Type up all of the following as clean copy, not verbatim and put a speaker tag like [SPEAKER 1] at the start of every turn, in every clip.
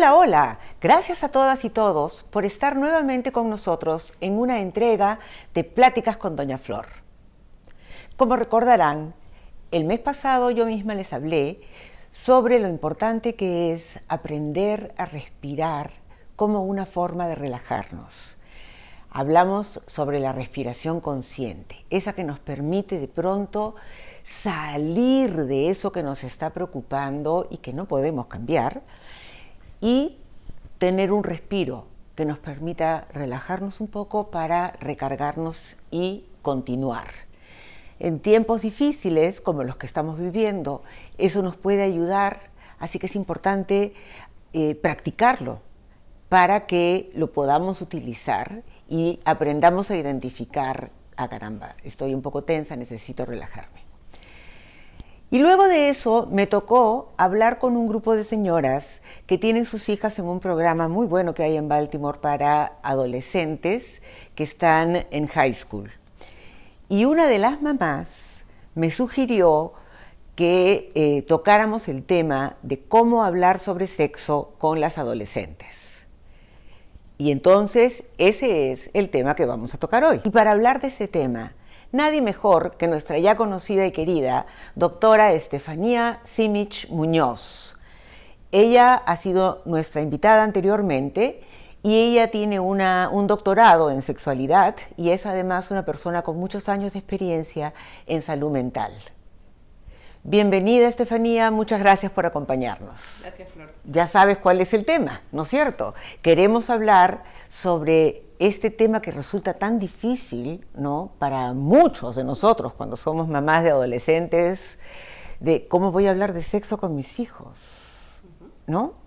[SPEAKER 1] Hola, hola. Gracias a todas y todos por estar nuevamente con nosotros en una entrega de Pláticas con Doña Flor. Como recordarán, el mes pasado yo misma les hablé sobre lo importante que es aprender a respirar como una forma de relajarnos. Hablamos sobre la respiración consciente, esa que nos permite de pronto salir de eso que nos está preocupando y que no podemos cambiar, y tener un respiro que nos permita relajarnos un poco para recargarnos y continuar. En tiempos difíciles como los que estamos viviendo, eso nos puede ayudar, así que es importante practicarlo para que lo podamos utilizar y aprendamos a identificar, caramba, estoy un poco tensa, necesito relajarme. Y luego de eso me tocó hablar con un grupo de señoras que tienen sus hijas en un programa muy bueno que hay en Baltimore para adolescentes que están en high school. Y una de las mamás me sugirió que tocáramos el tema de cómo hablar sobre sexo con las adolescentes. Y entonces ese es el tema que vamos a tocar hoy. Y para hablar de ese tema, nadie mejor que nuestra ya conocida y querida doctora Estefanía Simic Muñoz. Ella ha sido nuestra invitada anteriormente y ella tiene un doctorado en sexualidad y es además una persona con muchos años de experiencia en salud mental. Bienvenida, Estefanía, muchas gracias por acompañarnos.
[SPEAKER 2] Gracias, Flor.
[SPEAKER 1] Ya sabes cuál es el tema, ¿no es cierto? Queremos hablar sobre este tema que resulta tan difícil, ¿no?, para muchos de nosotros cuando somos mamás de adolescentes, de cómo voy a hablar de sexo con mis hijos, ¿no?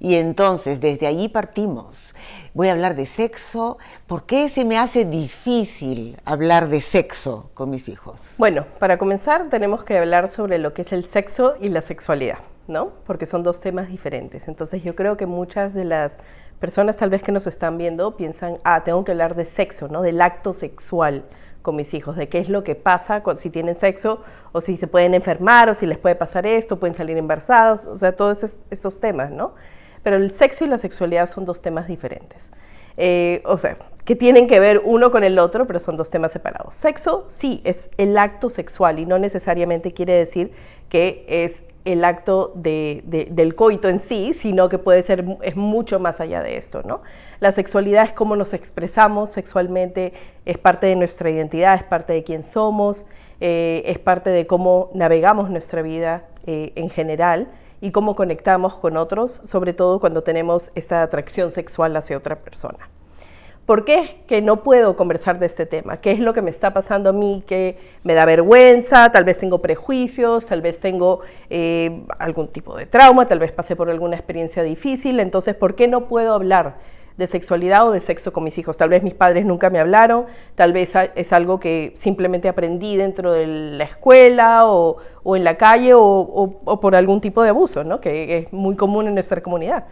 [SPEAKER 1] Y entonces, desde allí partimos. Voy a hablar de sexo. ¿Por qué se me hace difícil hablar de sexo con mis hijos?
[SPEAKER 2] Bueno, para comenzar tenemos que hablar sobre lo que es el sexo y la sexualidad, ¿no? Porque son dos temas diferentes. Entonces yo creo que muchas de las personas tal vez que nos están viendo piensan, tengo que hablar de sexo, ¿no? Del acto sexual con mis hijos, de qué es lo que pasa si tienen sexo, o si se pueden enfermar, o si les puede pasar esto, pueden salir embarazados, o sea, todos estos temas, ¿no? Pero el sexo y la sexualidad son dos temas diferentes. O sea, que tienen que ver uno con el otro, pero son dos temas separados. Sexo, sí, es el acto sexual y no necesariamente quiere decir que es el acto del coito en sí, sino que es mucho más allá de esto, ¿no? La sexualidad es cómo nos expresamos sexualmente, es parte de nuestra identidad, es parte de quién somos, es parte de cómo navegamos nuestra vida en general, y cómo conectamos con otros, sobre todo cuando tenemos esta atracción sexual hacia otra persona. ¿Por qué es que no puedo conversar de este tema? ¿Qué es lo que me está pasando a mí que me da vergüenza? Tal vez tengo prejuicios, tal vez tengo algún tipo de trauma, tal vez pasé por alguna experiencia difícil. Entonces, ¿por qué no puedo hablar de sexualidad o de sexo con mis hijos? Tal vez mis padres nunca me hablaron, tal vez es algo que simplemente aprendí dentro de la escuela o en la calle o por algún tipo de abuso, ¿no?, que es muy común en nuestra comunidad.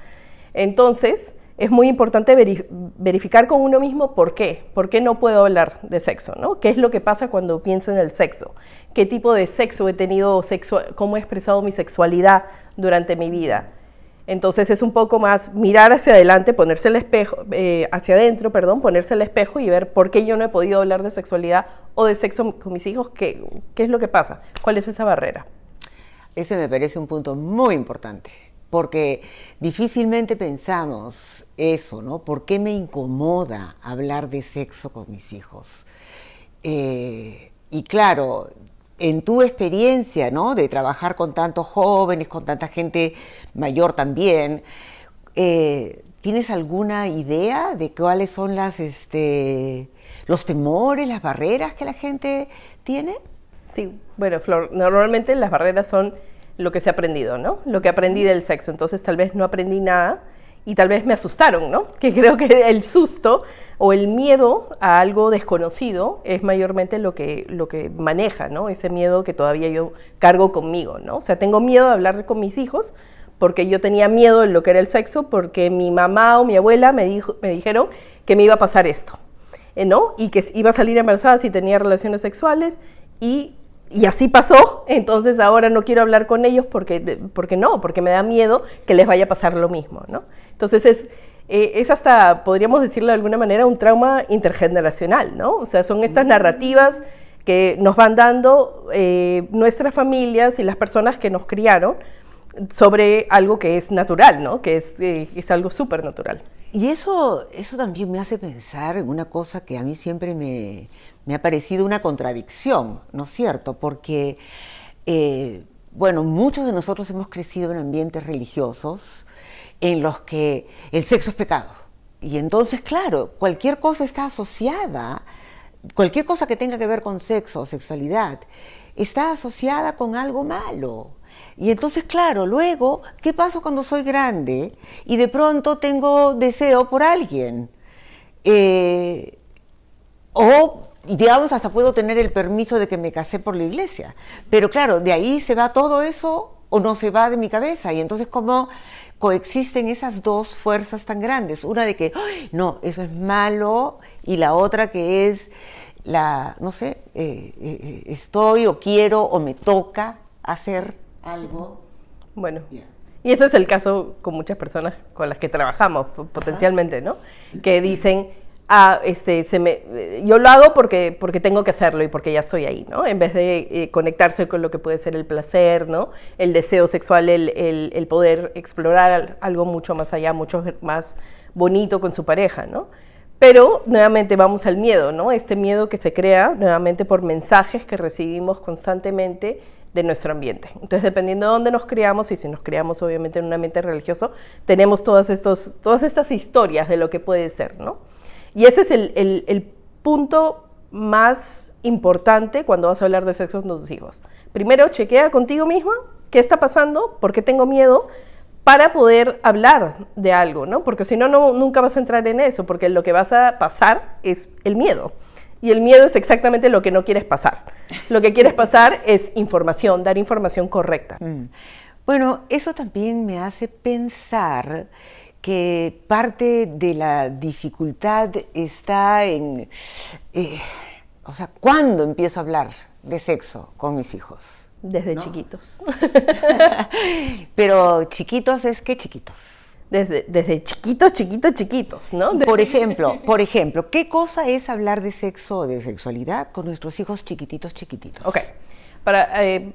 [SPEAKER 2] Entonces, es muy importante verificar con uno mismo por qué no puedo hablar de sexo, ¿no? ¿Qué es lo que pasa cuando pienso en el sexo? ¿Qué tipo de sexo he tenido, cómo he expresado mi sexualidad durante mi vida? Entonces es un poco más mirar hacia adelante, ponerse el espejo, hacia adentro, perdón, ponerse el espejo y ver por qué yo no he podido hablar de sexualidad o de sexo con mis hijos, qué es lo que pasa, cuál es esa barrera.
[SPEAKER 1] Ese me parece un punto muy importante, porque difícilmente pensamos eso, ¿no? ¿Por qué me incomoda hablar de sexo con mis hijos? Y claro, en tu experiencia, ¿no?, de trabajar con tantos jóvenes, con tanta gente mayor también, ¿tienes alguna idea de cuáles son los temores, las barreras que la gente tiene?
[SPEAKER 2] Sí, bueno, Flor, normalmente las barreras son lo que se ha aprendido, ¿no? Lo que aprendí del sexo. Entonces tal vez no aprendí nada y tal vez me asustaron, ¿no? Que creo que el susto o el miedo a algo desconocido es mayormente lo que maneja, ¿no? Ese miedo que todavía yo cargo conmigo, ¿no? O sea, tengo miedo de hablar con mis hijos porque yo tenía miedo de lo que era el sexo, porque mi mamá o mi abuela me dijeron que me iba a pasar esto, ¿no? Y que iba a salir embarazada si tenía relaciones sexuales, y y así pasó, entonces ahora no quiero hablar con ellos porque me da miedo que les vaya a pasar lo mismo, ¿no? Entonces es hasta, podríamos decirlo de alguna manera, un trauma intergeneracional, ¿no? O sea, son estas narrativas que nos van dando nuestras familias y las personas que nos criaron sobre algo que es natural, ¿no? Que es algo súper natural.
[SPEAKER 1] Y eso también me hace pensar en una cosa que a mí siempre me ha parecido una contradicción, ¿no es cierto? Porque, bueno, muchos de nosotros hemos crecido en ambientes religiosos en los que el sexo es pecado. Y entonces, claro, cualquier cosa está asociada, cualquier cosa que tenga que ver con sexo o sexualidad, está asociada con algo malo. Y entonces, claro, luego, ¿qué pasa cuando soy grande y de pronto tengo deseo por alguien? O, digamos, hasta puedo tener el permiso de que me casé por la iglesia. Pero claro, de ahí se va todo eso o no se va de mi cabeza. Y entonces, ¿cómo coexisten esas dos fuerzas tan grandes? Una de que, ¡ay, no, eso es malo! Y la otra que es, no sé, estoy o quiero o me toca hacer algo.
[SPEAKER 2] Bueno, y eso es el caso con muchas personas con las que trabajamos potencialmente, ¿no? Que dicen, yo lo hago porque tengo que hacerlo y porque ya estoy ahí, ¿no? En vez de conectarse con lo que puede ser el placer, ¿no? El deseo sexual, el poder explorar algo mucho más allá, mucho más bonito con su pareja, ¿no? Pero nuevamente vamos al miedo, ¿no? Este miedo que se crea nuevamente por mensajes que recibimos constantemente de nuestro ambiente. Entonces, dependiendo de dónde nos criamos, y si nos criamos obviamente en un ambiente religioso, tenemos todas estas historias de lo que puede ser, ¿no? Y ese es el punto más importante cuando vas a hablar de sexo con tus hijos. Primero, chequea contigo misma qué está pasando, por qué tengo miedo, para poder hablar de algo, ¿no? Porque si no, nunca vas a entrar en eso, porque lo que vas a pasar es el miedo. Y el miedo es exactamente lo que no quieres pasar. Lo que quieres pasar es información, dar información correcta.
[SPEAKER 1] Bueno, eso también me hace pensar que parte de la dificultad está en, o sea, ¿cuándo empiezo a hablar de sexo con mis hijos?
[SPEAKER 2] Desde chiquitos.
[SPEAKER 1] Pero chiquitos es que chiquitos.
[SPEAKER 2] Desde chiquitos, ¿no?
[SPEAKER 1] Por ejemplo, ¿qué cosa es hablar de sexo o de sexualidad con nuestros hijos chiquititos?
[SPEAKER 2] Ok,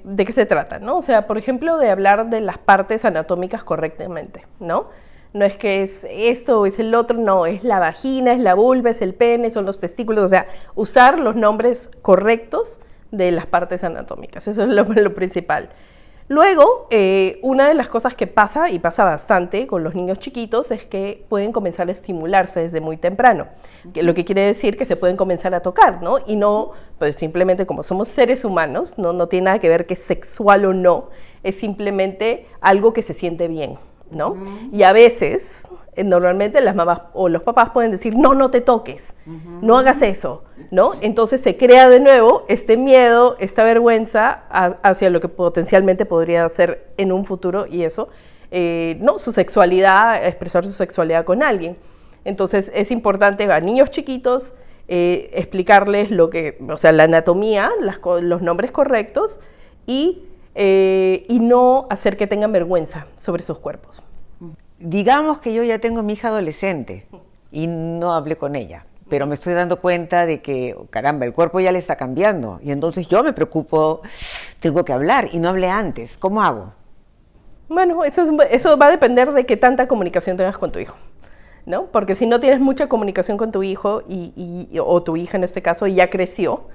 [SPEAKER 2] ¿de qué se trata, no? O sea, por ejemplo, de hablar de las partes anatómicas correctamente, ¿no? No es que es esto o es el otro, no, es la vagina, es la vulva, es el pene, son los testículos, o sea, usar los nombres correctos de las partes anatómicas, eso es lo principal. Luego, una de las cosas que pasa, y pasa bastante con los niños chiquitos, es que pueden comenzar a estimularse desde muy temprano, lo que quiere decir que se pueden comenzar a tocar, ¿no? Y no, pues simplemente como somos seres humanos, no tiene nada que ver que es sexual o no, es simplemente algo que se siente bien, ¿no? Y a veces, normalmente las mamás o los papás pueden decir, no te toques, no hagas eso, ¿no? Entonces se crea de nuevo este miedo, esta vergüenza hacia lo que potencialmente podría ser en un futuro, y eso, no, su sexualidad, expresar su sexualidad con alguien. Entonces es importante a niños chiquitos explicarles o sea, la anatomía, los nombres correctos, y no hacer que tengan vergüenza sobre sus cuerpos.
[SPEAKER 1] Digamos que yo ya tengo mi hija adolescente y no hablé con ella, pero me estoy dando cuenta de que, caramba, el cuerpo ya le está cambiando y entonces yo me preocupo, tengo que hablar y no hablé antes. ¿Cómo hago?
[SPEAKER 2] Bueno, eso va a depender de qué tanta comunicación tengas con tu hijo, ¿no? Porque si no tienes mucha comunicación con tu hijo o tu hija en este caso y ya creció,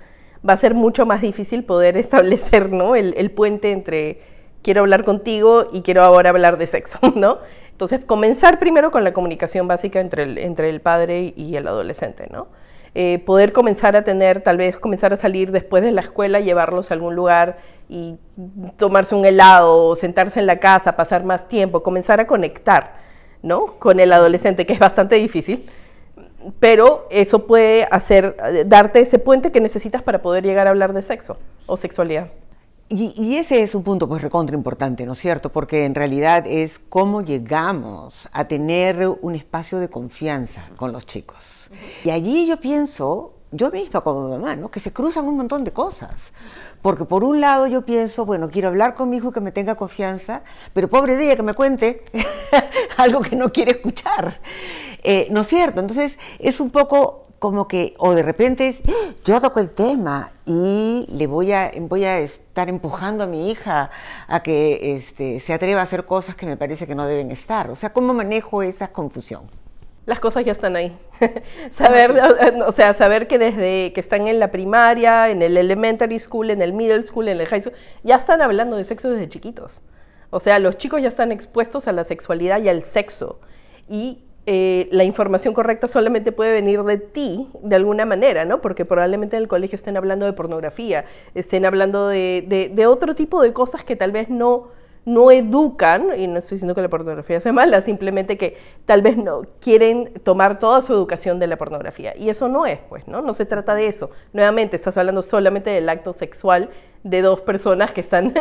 [SPEAKER 2] va a ser mucho más difícil poder establecer, ¿no? el puente entre quiero hablar contigo y quiero ahora hablar de sexo, ¿no? Entonces, comenzar primero con la comunicación básica entre el padre y el adolescente, ¿no? Poder comenzar a tal vez comenzar a salir después de la escuela, llevarlos a algún lugar y tomarse un helado, o sentarse en la casa, pasar más tiempo, comenzar a conectar, ¿no? Con el adolescente, que es bastante difícil, pero eso puede darte ese puente que necesitas para poder llegar a hablar de sexo o sexualidad.
[SPEAKER 1] Y ese es un punto pues recontra importante, ¿no es cierto? Porque en realidad es cómo llegamos a tener un espacio de confianza con los chicos. Y allí yo pienso yo misma como mamá, ¿no? Que se cruzan un montón de cosas. Porque por un lado yo pienso, bueno, quiero hablar con mi hijo que me tenga confianza, pero pobre de ella que me cuente algo que no quiere escuchar. ¿No es cierto? Entonces es un poco como que, o de repente es, yo toco el tema y voy a estar empujando a mi hija a que se atreva a hacer cosas que me parece que no deben estar. O sea, ¿cómo manejo esa confusión?
[SPEAKER 2] Las cosas ya están ahí. Saber que desde que están en la primaria, en el elementary school, en el middle school, en el high school, ya están hablando de sexo desde chiquitos. O sea, los chicos ya están expuestos a la sexualidad y al sexo. Y la información correcta solamente puede venir de ti, de alguna manera, ¿no? Porque probablemente en el colegio estén hablando de pornografía, estén hablando de otro tipo de cosas que tal vez no educan, y no estoy diciendo que la pornografía sea mala, simplemente que tal vez no quieren tomar toda su educación de la pornografía. Y eso no es, pues, ¿no? No se trata de eso. Nuevamente, estás hablando solamente del acto sexual de dos personas que están...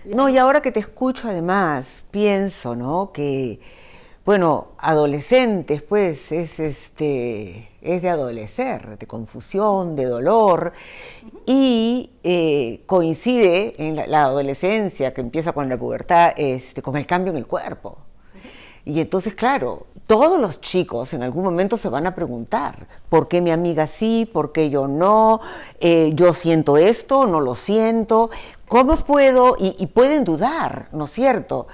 [SPEAKER 1] No, y ahora que te escucho, además, pienso, ¿no? Que, bueno, adolescentes, pues, es de adolecer, de confusión, de dolor, y coincide en la adolescencia, que empieza con la pubertad, con el cambio en el cuerpo. Y entonces, claro, todos los chicos en algún momento se van a preguntar, ¿por qué mi amiga sí? ¿Por qué yo no? ¿Yo siento esto? ¿No lo siento? ¿Cómo puedo? Y pueden dudar, ¿no es cierto?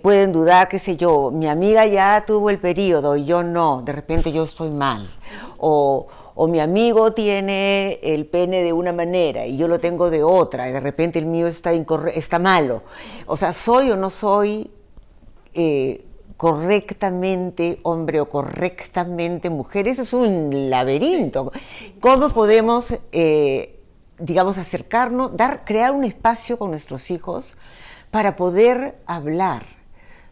[SPEAKER 1] Pueden dudar, qué sé yo, mi amiga ya tuvo el periodo y yo no, de repente yo estoy mal. O mi amigo tiene el pene de una manera y yo lo tengo de otra, y de repente el mío está malo. O sea, ¿soy o no soy correctamente hombre o correctamente mujer? Ese es un laberinto. ¿Cómo podemos, digamos, acercarnos, crear un espacio con nuestros hijos para poder hablar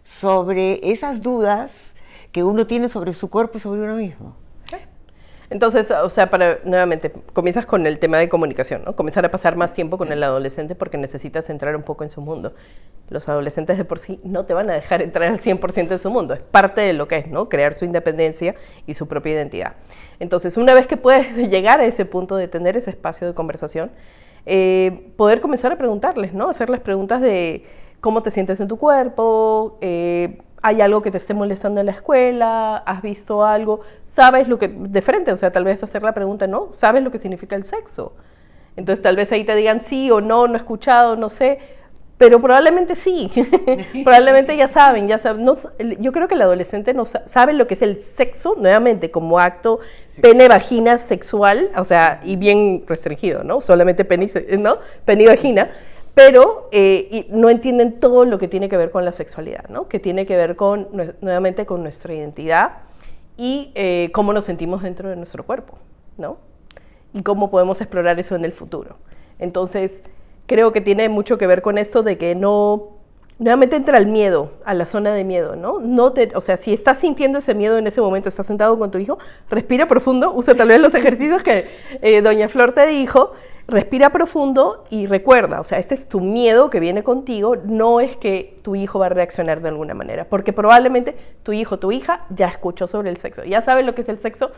[SPEAKER 1] sobre esas dudas que uno tiene sobre su cuerpo y sobre uno mismo?
[SPEAKER 2] Entonces, o sea, nuevamente, comienzas con el tema de comunicación, ¿no? Comenzar a pasar más tiempo con el adolescente porque necesitas entrar un poco en su mundo. Los adolescentes de por sí no te van a dejar entrar al 100% en su mundo. Es parte de lo que es, ¿no? Crear su independencia y su propia identidad. Entonces, una vez que puedes llegar a ese punto de tener ese espacio de conversación, poder comenzar a preguntarles, ¿no? Hacerles preguntas de cómo te sientes en tu cuerpo, ¿hay algo que te esté molestando en la escuela? ¿Has visto algo? ¿Sabes lo que, de frente, o sea, tal vez hacer la pregunta, ¿no? ¿Sabes lo que significa el sexo? Entonces tal vez ahí te digan sí o no, no he escuchado, no sé, pero probablemente sí, probablemente ya saben. No, yo creo que el adolescente no sabe lo que es el sexo, nuevamente, como acto pene-vagina sexual, o sea, y bien restringido, ¿no? Solamente pene y vagina, pero y no entienden todo lo que tiene que ver con la sexualidad, ¿no? Que tiene que ver con, nuevamente, con nuestra identidad y cómo nos sentimos dentro de nuestro cuerpo, ¿no? Y cómo podemos explorar eso en el futuro. Entonces, creo que tiene mucho que ver con esto de que nuevamente entra el miedo, a la zona de miedo, ¿no? O sea, si estás sintiendo ese miedo en ese momento, estás sentado con tu hijo, respira profundo, usa tal vez los ejercicios que doña Flor te dijo, respira profundo y recuerda, o sea, este es tu miedo que viene contigo, no es que tu hijo va a reaccionar de alguna manera, porque probablemente tu hijo o tu hija ya escuchó sobre el sexo, ya sabe lo que es el sexo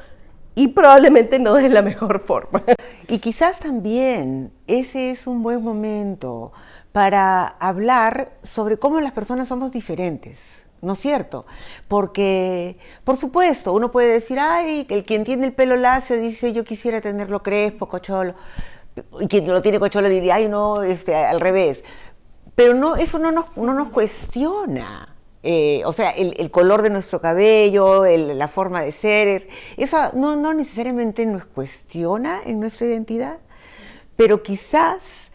[SPEAKER 2] y probablemente no de la mejor forma.
[SPEAKER 1] Y quizás también ese es un buen momento para hablar sobre cómo las personas somos diferentes. ¿No es cierto? Porque, por supuesto, uno puede decir, ay, quien tiene el pelo lacio dice, yo quisiera tenerlo crespo, cocholo. Y quien lo tiene cocholo diría, ay, no, al revés. Pero no, eso no nos cuestiona. O sea, el color de nuestro cabello, la forma de ser, eso no necesariamente nos cuestiona en nuestra identidad, pero quizás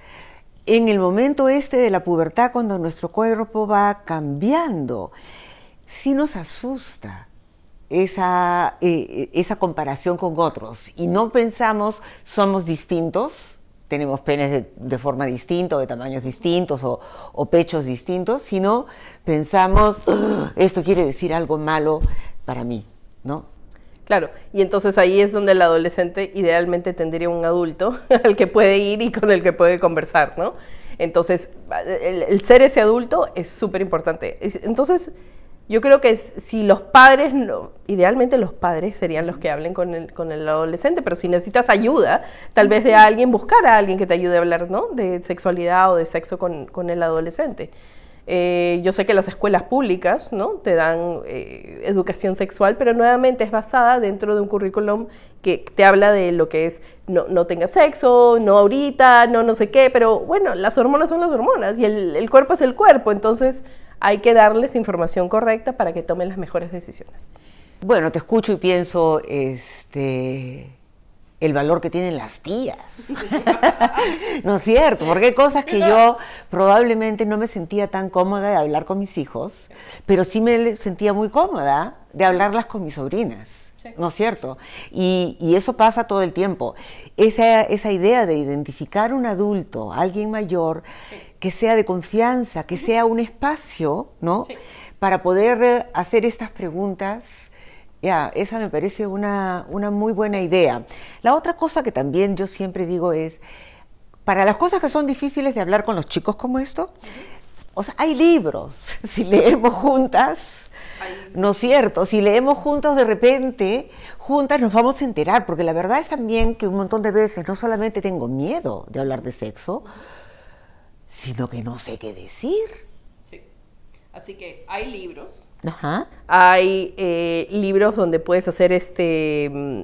[SPEAKER 1] en el momento de la pubertad, cuando nuestro cuerpo va cambiando, sí nos asusta esa comparación con otros y no pensamos somos distintos, tenemos penes de forma distinta, o de tamaños distintos, o pechos distintos, sino pensamos, esto quiere decir algo malo para mí, ¿no?
[SPEAKER 2] Claro, y entonces ahí es donde el adolescente idealmente tendría un adulto al que puede ir y con el que puede conversar, ¿no? Entonces, el ser ese adulto es súper importante. Entonces, Yo creo que si los padres, idealmente los padres serían los que hablen con el adolescente, pero si necesitas ayuda, tal vez de alguien, buscar a alguien que te ayude a hablar, ¿no?, de sexualidad o de sexo con el adolescente. Yo sé que las escuelas públicas, ¿no?, te dan educación sexual, pero nuevamente es basada dentro de un currículum que te habla de lo que es no tengas sexo, no ahorita, no sé qué, pero bueno, las hormonas son las hormonas y el cuerpo es el cuerpo, entonces hay que darles información correcta para que tomen las mejores decisiones.
[SPEAKER 1] Bueno, te escucho y pienso el valor que tienen las tías. ¿No es cierto? Porque hay cosas que yo probablemente no me sentía tan cómoda de hablar con mis hijos, pero sí me sentía muy cómoda de hablarlas con mis sobrinas. ¿No es cierto? Y eso pasa todo el tiempo. Esa idea de identificar un adulto, alguien mayor, que sea de confianza, que sea un espacio, ¿no?, para poder hacer estas preguntas. Esa me parece una muy buena idea. La otra cosa que también yo siempre digo es, para las cosas que son difíciles de hablar con los chicos como esto, o sea, hay libros. Si leemos juntas, ¿no es cierto? Si leemos juntos, de repente, juntas nos vamos a enterar, porque la verdad es también que un montón de veces no solamente tengo miedo de hablar de sexo, sino que no sé qué decir.
[SPEAKER 2] Sí. Así que hay libros.
[SPEAKER 1] Ajá.
[SPEAKER 2] Hay libros donde puedes hacer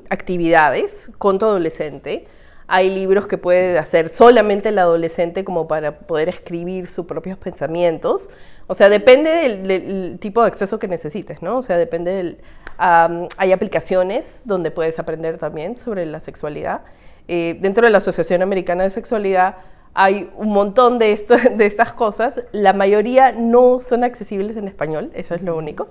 [SPEAKER 2] actividades con tu adolescente. Hay libros que puede hacer solamente el adolescente como para poder escribir sus propios pensamientos. O sea, depende del tipo de acceso que necesites, ¿no? O sea, depende hay aplicaciones donde puedes aprender también sobre la sexualidad. Dentro de la Asociación Americana de Sexualidad hay un montón de estas cosas. La mayoría no son accesibles en español, eso es lo único.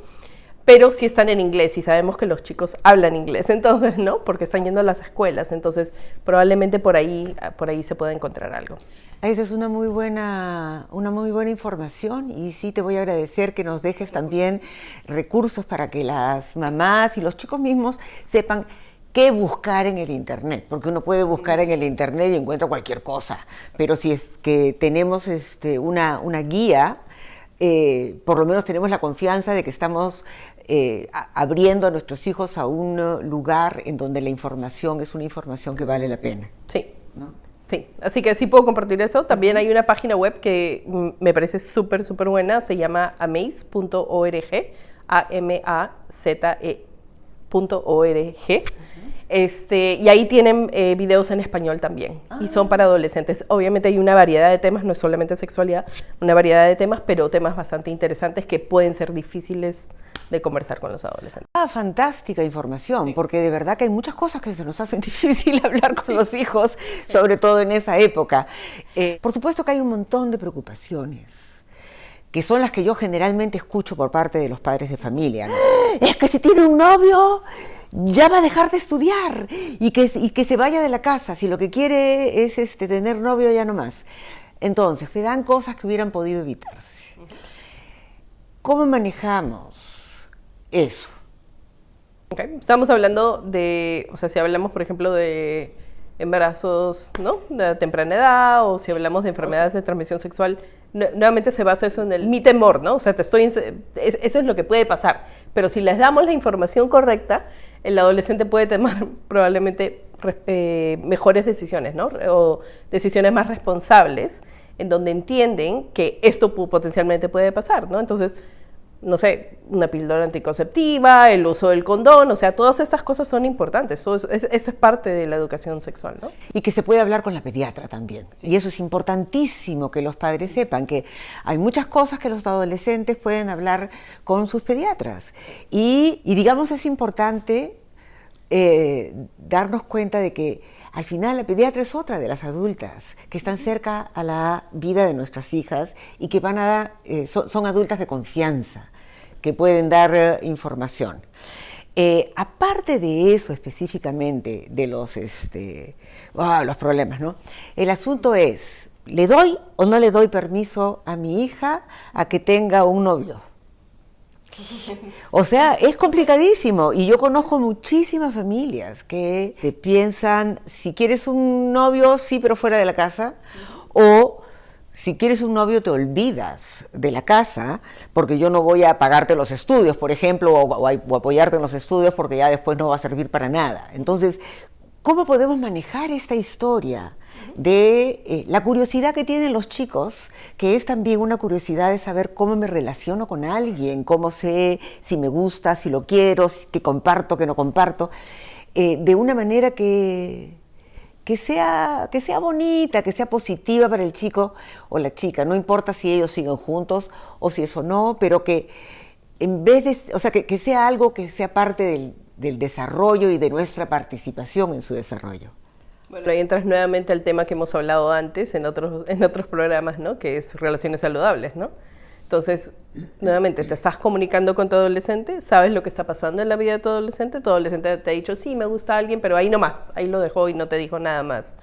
[SPEAKER 2] Pero sí están en inglés y sabemos que los chicos hablan inglés, entonces, ¿no? Porque están yendo a las escuelas, entonces probablemente por ahí se pueda encontrar algo.
[SPEAKER 1] Esa es una muy buena información y sí te voy a agradecer que nos dejes también recursos para que las mamás y los chicos mismos sepan qué buscar en el internet, porque uno puede buscar en el internet y encuentra cualquier cosa, pero si es que tenemos una guía, por lo menos tenemos la confianza de que estamos abriendo a nuestros hijos a un lugar en donde la información es una información que vale la pena.
[SPEAKER 2] Sí, ¿no? Sí, así que sí puedo compartir eso. También hay una página web que me parece súper buena, se llama amaze.org, amaze.org. Y ahí tienen videos en español también, y son para adolescentes. Obviamente hay una variedad de temas, no es solamente sexualidad, una variedad de temas, pero temas bastante interesantes que pueden ser difíciles de conversar con los adolescentes.
[SPEAKER 1] Fantástica información, porque de verdad que hay muchas cosas que se nos hacen difícil hablar con los hijos, sobre todo en esa época. Por supuesto que hay un montón de preocupaciones, que son las que yo generalmente escucho por parte de los padres de familia, ¿no? Es que si tiene un novio, ya va a dejar de estudiar y que se vaya de la casa, si lo que quiere es tener novio ya no más. Entonces, se dan cosas que hubieran podido evitarse. ¿Cómo manejamos eso?
[SPEAKER 2] Okay. Estamos hablando o sea, si hablamos, por ejemplo, de embarazos, ¿no?, de temprana edad, o si hablamos de enfermedades de transmisión sexual, nuevamente se basa eso en mi temor, ¿no? O sea, eso es lo que puede pasar. Pero si les damos la información correcta, el adolescente puede tomar probablemente mejores decisiones, ¿no? O decisiones más responsables, en donde entienden que esto potencialmente puede pasar, ¿no? Entonces, no sé, una píldora anticonceptiva, el uso del condón, o sea, todas estas cosas son importantes. Eso es parte de la educación sexual, ¿no?
[SPEAKER 1] Y que se puede hablar con la pediatra también. Sí. Y eso es importantísimo que los padres sepan, que hay muchas cosas que los adolescentes pueden hablar con sus pediatras. Y digamos, es importante darnos cuenta de que al final la pediatra es otra de las adultas que están cerca a la vida de nuestras hijas y que son adultas de confianza, que pueden dar información. Aparte de eso específicamente, de los problemas, ¿no? El asunto es, ¿le doy o no le doy permiso a mi hija a que tenga un novio? O sea, es complicadísimo y yo conozco muchísimas familias que piensan, si quieres un novio, sí, pero fuera de la casa, o si quieres un novio te olvidas de la casa, porque yo no voy a pagarte los estudios, por ejemplo, o apoyarte en los estudios porque ya después no va a servir para nada. Entonces, ¿cómo podemos manejar esta historia de la curiosidad que tienen los chicos, que es también una curiosidad de saber cómo me relaciono con alguien, cómo sé si me gusta, si lo quiero, que comparto, que no comparto, de una manera que sea bonita, que sea positiva para el chico o la chica, no importa si ellos siguen juntos o si eso no, pero que en vez de, o sea, que sea algo que sea parte del desarrollo y de nuestra participación en su desarrollo.
[SPEAKER 2] Bueno, ahí entras nuevamente al tema que hemos hablado antes en otros programas, ¿no? Que es relaciones saludables, ¿no? Entonces, nuevamente, te estás comunicando con tu adolescente, sabes lo que está pasando en la vida de tu adolescente te ha dicho, sí, me gusta alguien, pero ahí nomás, ahí lo dejó y no te dijo nada más.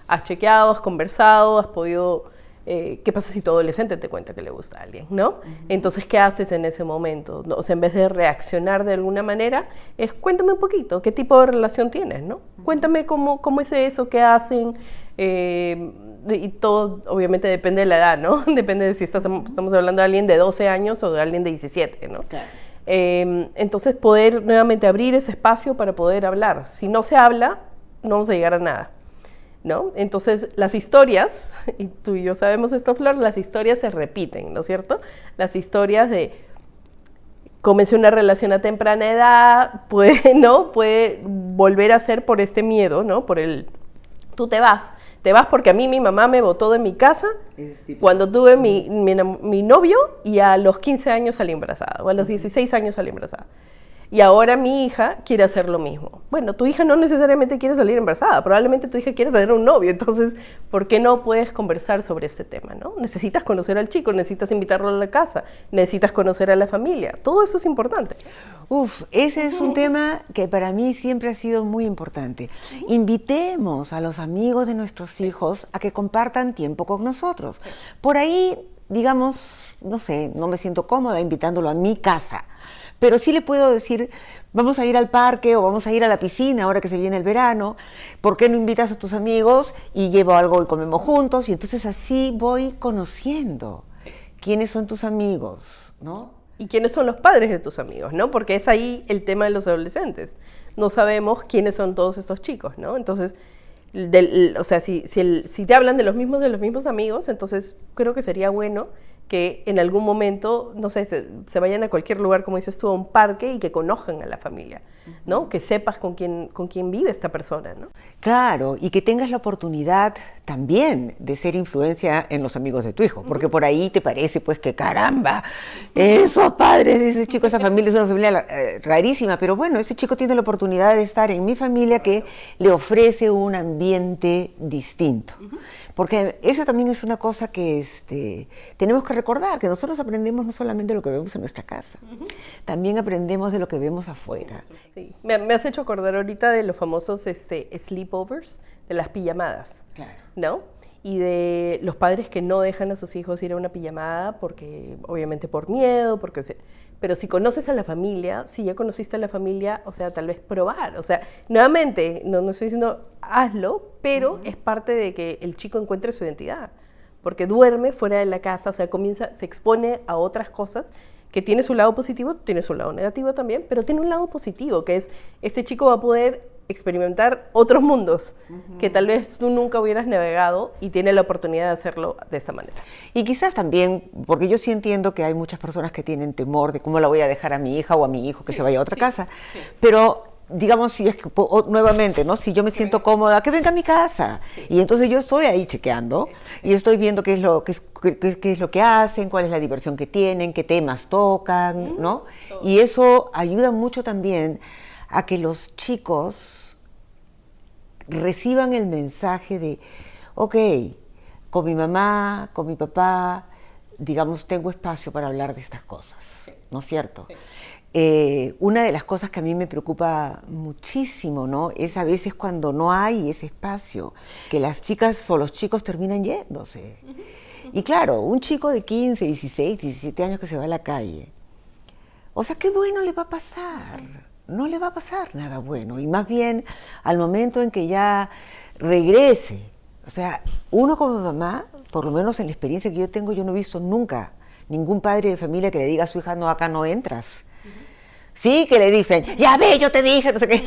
[SPEAKER 2] Has chequeado, has conversado, has podido... ¿qué pasa si tu adolescente te cuenta que le gusta a alguien, ¿no? Entonces, ¿qué haces en ese momento? O sea, en vez de reaccionar de alguna manera, es cuéntame un poquito, ¿qué tipo de relación tienes, no? Cuéntame cómo es eso, qué hacen, y todo obviamente depende de la edad, ¿no? Depende de si estamos hablando de alguien de 12 años o de alguien de 17, ¿no? Claro. Entonces, poder nuevamente abrir ese espacio para poder hablar. Si no se habla, no vamos a llegar a nada, ¿no? Entonces, las historias, y tú y yo sabemos esto, Flor, las historias se repiten, ¿no es cierto? Las historias de comencé una relación a temprana edad, puede volver a ser por este miedo, ¿no? Por el, tú te vas porque a mí mi mamá me botó de mi casa cuando tuve mi novio y a los 15 años salí embarazada, o a los 16 años salí embarazada. Y ahora mi hija quiere hacer lo mismo. Bueno, tu hija no necesariamente quiere salir embarazada, probablemente tu hija quiere tener un novio, entonces, ¿por qué no puedes conversar sobre este tema, no? Necesitas conocer al chico, necesitas invitarlo a la casa, necesitas conocer a la familia, todo eso es importante.
[SPEAKER 1] Ese es un tema que para mí siempre ha sido muy importante. Invitemos a los amigos de nuestros hijos a que compartan tiempo con nosotros. Por ahí, digamos, no sé, no me siento cómoda invitándolo a mi casa, pero sí le puedo decir, vamos a ir al parque o vamos a ir a la piscina ahora que se viene el verano, ¿por qué no invitas a tus amigos y llevo algo y comemos juntos? Y entonces así voy conociendo quiénes son tus amigos, ¿no?
[SPEAKER 2] Y quiénes son los padres de tus amigos, ¿no? Porque es ahí el tema de los adolescentes. No sabemos quiénes son todos estos chicos, ¿no? Entonces, o sea, si te hablan de los mismos amigos, entonces creo que sería bueno que en algún momento, no sé, se vayan a cualquier lugar, como dices tú, a un parque y que conozcan a la familia, ¿no? Que sepas con quién vive esta persona, ¿no?
[SPEAKER 1] Claro, y que tengas la oportunidad también de ser influencia en los amigos de tu hijo, porque por ahí te parece, pues, que caramba, esos padres de ese chico, esa familia es una familia rarísima, pero bueno, ese chico tiene la oportunidad de estar en mi familia que le ofrece un ambiente distinto. Porque esa también es una cosa que tenemos que recordar, que nosotros aprendemos no solamente de lo que vemos en nuestra casa, también aprendemos de lo que vemos afuera.
[SPEAKER 2] Sí. Me has hecho acordar ahorita de los famosos sleepovers, de las pijamadas, claro, ¿no? Y de los padres que no dejan a sus hijos ir a una pijamada porque, obviamente por miedo, pero si conoces a la familia, si ya conociste a la familia, o sea, tal vez probar, o sea, nuevamente, no estoy diciendo hazlo, pero es parte de que el chico encuentre su identidad, porque duerme fuera de la casa, o sea, se expone a otras cosas que tiene su lado positivo, tiene su lado negativo también, pero tiene un lado positivo, que es, este chico va a poder experimentar otros mundos que tal vez tú nunca hubieras navegado y tiene la oportunidad de hacerlo de esta manera. Y
[SPEAKER 1] quizás también, porque yo sí entiendo que hay muchas personas que tienen temor de cómo la voy a dejar a mi hija o a mi hijo que se vaya a otra casa, pero digamos, si es que nuevamente, ¿no? Si yo me siento cómoda, que venga a mi casa. Y entonces yo estoy ahí chequeando y estoy viendo qué es lo que hacen, cuál es la diversión que tienen, qué temas tocan, ¿no? Y eso ayuda mucho también a que los chicos reciban el mensaje de, ok, con mi mamá, con mi papá, digamos, tengo espacio para hablar de estas cosas, ¿no es cierto? Sí. Una de las cosas que a mí me preocupa muchísimo, ¿no? Es a veces cuando no hay ese espacio, que las chicas o los chicos terminan yéndose. Y claro, un chico de 15, 16, 17 años que se va a la calle, o sea, ¿qué bueno le va a pasar? No le va a pasar nada bueno. Y más bien, al momento en que ya regrese, o sea, uno como mamá por lo menos en la experiencia que yo tengo, yo no he visto nunca ningún padre de familia que le diga a su hija, no, acá no entras. Sí, que le dicen, ya ve, yo te dije, no sé qué,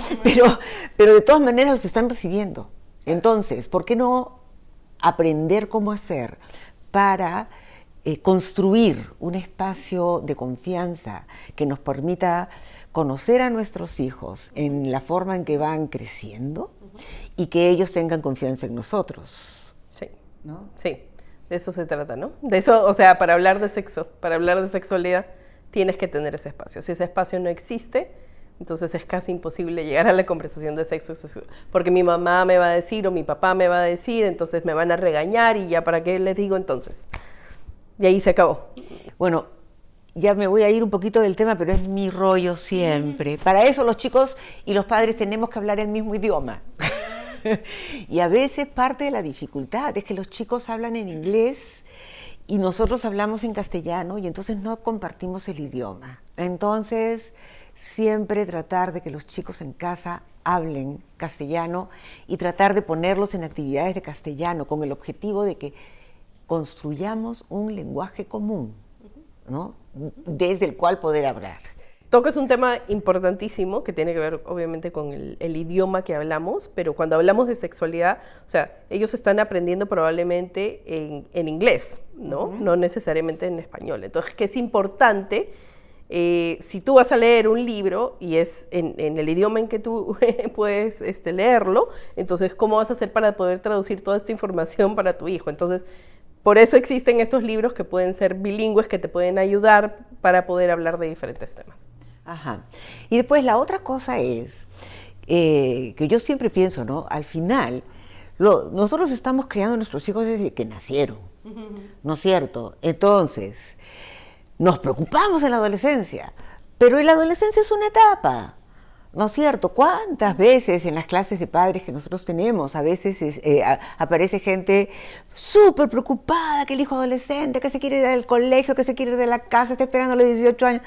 [SPEAKER 1] pero de todas maneras los están recibiendo. Entonces, ¿por qué no aprender cómo hacer para construir un espacio de confianza que nos permita conocer a nuestros hijos en la forma en que van creciendo y que ellos tengan confianza en nosotros?
[SPEAKER 2] Sí,
[SPEAKER 1] ¿no?
[SPEAKER 2] Sí, de eso se trata, ¿no? De eso, o sea, para hablar de sexo, para hablar de sexualidad, tienes que tener ese espacio. Si ese espacio no existe, entonces es casi imposible llegar a la conversación de sexo, porque mi mamá me va a decir o mi papá me va a decir, entonces me van a regañar y ya para qué les digo entonces. Y ahí se acabó.
[SPEAKER 1] Bueno, ya me voy a ir un poquito del tema, pero es mi rollo siempre. Para eso los chicos y los padres tenemos que hablar el mismo idioma. Y a veces parte de la dificultad es que los chicos hablan en inglés y nosotros hablamos en castellano y entonces no compartimos el idioma. Entonces, siempre tratar de que los chicos en casa hablen castellano y tratar de ponerlos en actividades de castellano con el objetivo de que construyamos un lenguaje común, ¿no? Desde el cual poder hablar.
[SPEAKER 2] Tocas un tema importantísimo que tiene que ver obviamente con el idioma que hablamos, pero cuando hablamos de sexualidad, o sea, ellos están aprendiendo probablemente en inglés, ¿no? No necesariamente en español. Entonces, que es importante, si tú vas a leer un libro y es en el idioma en que tú puedes leerlo, entonces, ¿cómo vas a hacer para poder traducir toda esta información para tu hijo? Entonces, por eso existen estos libros que pueden ser bilingües, que te pueden ayudar para poder hablar de diferentes temas.
[SPEAKER 1] Ajá. Y después la otra cosa es que yo siempre pienso, ¿no? Al final, nosotros estamos criando a nuestros hijos desde que nacieron, ¿no es cierto? Entonces, nos preocupamos en la adolescencia, pero en la adolescencia es una etapa, ¿no es cierto? ¿Cuántas veces en las clases de padres que nosotros tenemos, a veces aparece gente súper preocupada que el hijo adolescente, que se quiere ir del colegio, que se quiere ir de la casa, está esperando a los 18 años.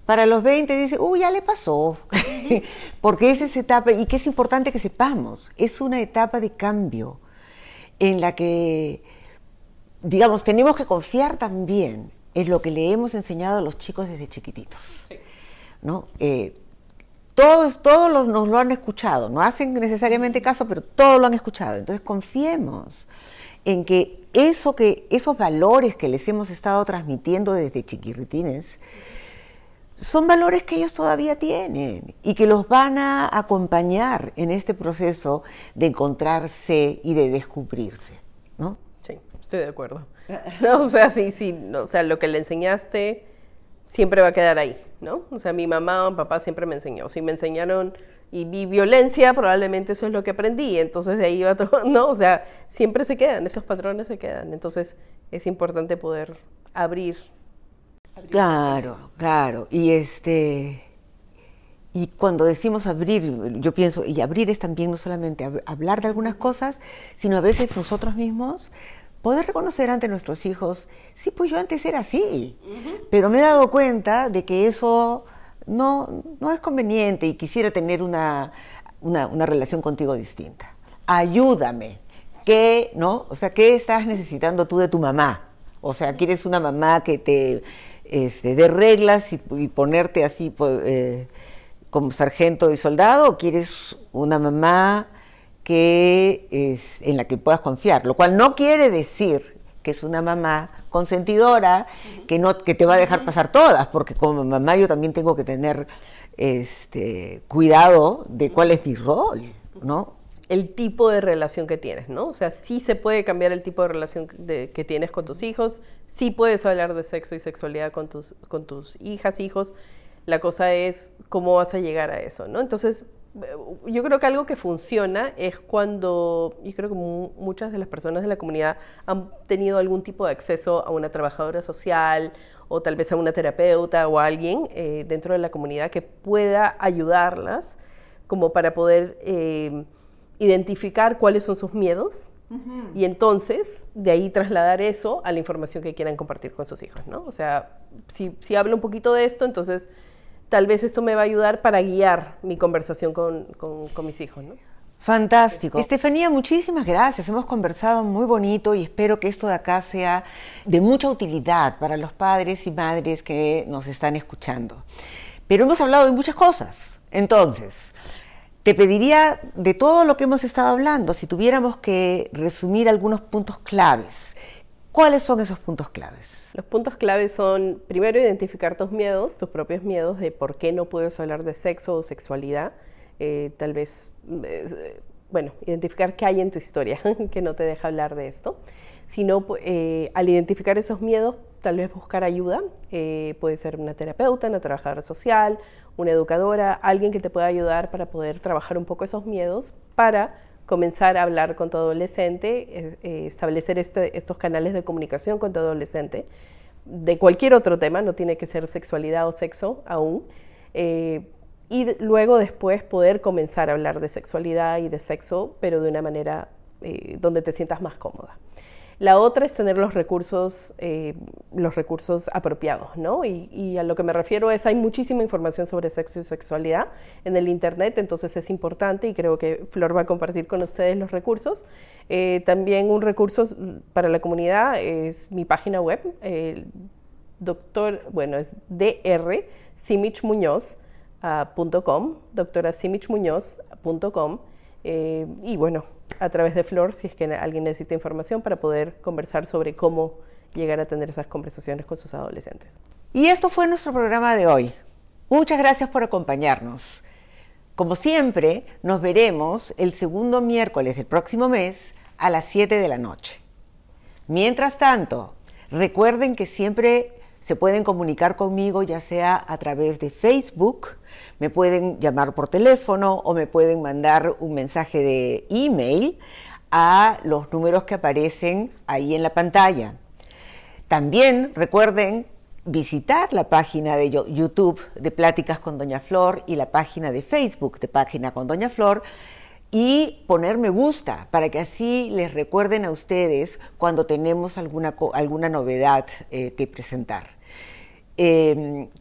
[SPEAKER 1] Para los 20 dice, ya le pasó, porque es esa etapa, y que es importante que sepamos, es una etapa de cambio en la que, digamos, tenemos que confiar también en lo que le hemos enseñado a los chicos desde chiquititos, ¿no? Todos nos lo han escuchado, no hacen necesariamente caso, pero todos lo han escuchado, entonces confiemos en que esos valores que les hemos estado transmitiendo desde chiquirritines, son valores que ellos todavía tienen y que los van a acompañar en este proceso de encontrarse y de descubrirse, ¿no?
[SPEAKER 2] Sí, estoy de acuerdo. No, o sea, sí, no, o sea, lo que le enseñaste siempre va a quedar ahí, ¿no? O sea, mi mamá o mi papá siempre me enseñó. Si me enseñaron y vi violencia, probablemente eso es lo que aprendí. Entonces de ahí va todo, ¿no? O sea, siempre se quedan, esos patrones se quedan. Entonces es importante poder abrir.
[SPEAKER 1] Claro. Y cuando decimos abrir, yo pienso, y abrir es también no solamente hablar de algunas cosas, sino a veces nosotros mismos poder reconocer ante nuestros hijos, sí, pues yo antes era así, pero me he dado cuenta de que eso no es conveniente y quisiera tener una relación contigo distinta. Ayúdame, ¿no? O sea, ¿qué estás necesitando tú de tu mamá? O sea, ¿quieres una mamá que te dé reglas y ponerte así como sargento y soldado? ¿O quieres una mamá en la que puedas confiar? Lo cual no quiere decir que es una mamá consentidora, que te va a dejar pasar todas, porque como mamá yo también tengo que tener cuidado de cuál es mi rol, ¿no?
[SPEAKER 2] El tipo de relación que tienes, ¿no? O sea, sí se puede cambiar el tipo de relación que tienes con tus hijos, sí puedes hablar de sexo y sexualidad con tus hijas, hijos. La cosa es cómo vas a llegar a eso, ¿no? Entonces, yo creo que algo que funciona es cuando, yo creo que muchas de las personas de la comunidad han tenido algún tipo de acceso a una trabajadora social o tal vez a una terapeuta o a alguien dentro de la comunidad que pueda ayudarlas como para poder identificar cuáles son sus miedos y entonces de ahí trasladar eso a la información que quieran compartir con sus hijos, ¿no? O sea, si hablo un poquito de esto, entonces tal vez esto me va a ayudar para guiar mi conversación con mis hijos, ¿no?
[SPEAKER 1] Fantástico. Estefanía, muchísimas gracias. Hemos conversado muy bonito y espero que esto de acá sea de mucha utilidad para los padres y madres que nos están escuchando. Pero hemos hablado de muchas cosas. Entonces, te pediría de todo lo que hemos estado hablando, si tuviéramos que resumir algunos puntos claves, ¿cuáles son esos puntos claves?
[SPEAKER 2] Los puntos claves son, primero, identificar tus miedos, tus propios miedos de por qué no puedes hablar de sexo o sexualidad. Tal vez, identificar qué hay en tu historia que no te deja hablar de esto. Sino, al identificar esos miedos, tal vez buscar ayuda. Puede ser una terapeuta, una trabajadora social, una educadora, alguien que te pueda ayudar para poder trabajar un poco esos miedos, para comenzar a hablar con tu adolescente, establecer estos canales de comunicación con tu adolescente, de cualquier otro tema, no tiene que ser sexualidad o sexo aún, y luego después poder comenzar a hablar de sexualidad y de sexo, pero de una manera donde te sientas más cómoda. La otra es tener los recursos apropiados, ¿no? Y a lo que me refiero es, hay muchísima información sobre sexo y sexualidad en el internet, entonces es importante, y creo que Flor va a compartir con ustedes los recursos. También un recurso para la comunidad es mi página web, es drSimichmuñoz.com, doctorasimichmuñoz.com, y bueno, a través de Flor, si es que alguien necesita información para poder conversar sobre cómo llegar a tener esas conversaciones con sus adolescentes.
[SPEAKER 1] Y esto fue nuestro programa de hoy. Muchas gracias por acompañarnos. Como siempre, nos veremos el segundo miércoles del próximo mes a las 7 de la noche. Mientras tanto, recuerden que siempre se pueden comunicar conmigo, ya sea a través de Facebook, me pueden llamar por teléfono o me pueden mandar un mensaje de email a los números que aparecen ahí en la pantalla. También recuerden visitar la página de YouTube de Pláticas con Doña Flor y la página de Facebook de Página con Doña Flor, y poner me gusta para que así les recuerden a ustedes cuando tenemos alguna novedad que presentar.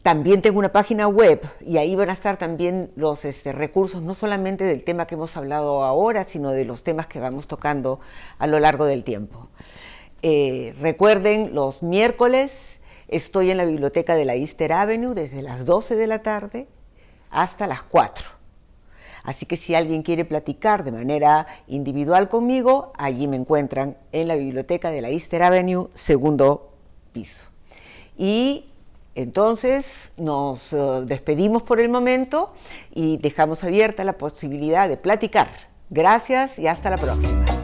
[SPEAKER 1] También tengo una página web y ahí van a estar también los recursos, no solamente del tema que hemos hablado ahora, sino de los temas que vamos tocando a lo largo del tiempo. Recuerden, los miércoles estoy en la biblioteca de la Easter Avenue desde las 12 de la tarde hasta las 4. Así que si alguien quiere platicar de manera individual conmigo, allí me encuentran en la biblioteca de la Easter Avenue, segundo piso. Y entonces nos despedimos por el momento y dejamos abierta la posibilidad de platicar. Gracias y hasta la próxima.